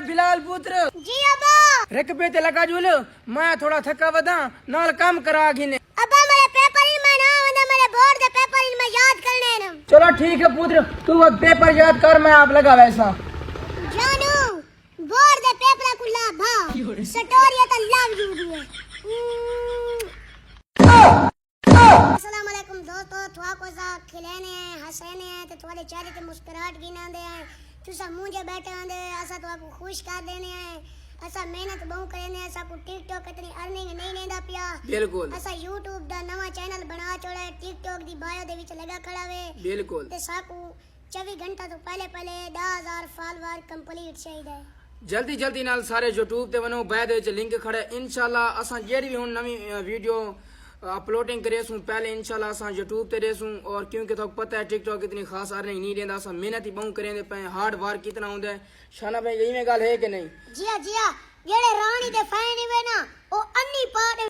बिलाल पुत्र जी अबा। रख पे ते लगा जुल मैं थोड़ा थका वदा नाल काम करा घिने अबा मेरे पेपर इन में ना वना मेरे बोर्ड दे पेपर इन में याद करने न। चलो ठीक है पुत्र तू वो पेपर याद कर मैं आप लगा वैसा जानू बोर्ड दे पेपर को ला भा स्टोरी तो लव यू भी है। अस्सलाम वालेकुम दोस्तों थवा को सा खिलेने हैं हंसने हैं तो थोड़े चेहरे पे मुस्कुराहट गिनांदे हैं तुसा मुंजे बैठे होंदे असा तो आपको खुश कर देने हैं असा मेहनत बहु करने असा को टिकटॉक इतनी अर्निंग नहीं लेंदा पिया बिल्कुल असा यूट्यूब दा नवा चैनल बना छोड़ा है टिकटॉक दी बायो दे विच लगा खड़ा वे बिल्कुल ते साकू 24 घंटा तो पहले 10000 फॉलोअर कंप्लीट चाहिए जल्दी जल्दी नाल सारे यूट्यूब ते वनो बाद विच लिंक खड़े इंशाल्लाह असा जेडी भी हुन नवी वीडियो अपलोडिंग करेसूं पहले इंशाल्लाह असा यूट्यूब ते रेसूं और क्योंकि तो पता है टिकटॉक इतनी खास अर्निंग नहीं देंदा असा मेहनत ही बहु करेंदे पे हार्ड वर्क कितना होंदा है शाना भाई यही में गल है कि नहीं जिया जिया जेड़े रानी दे फैन वे ना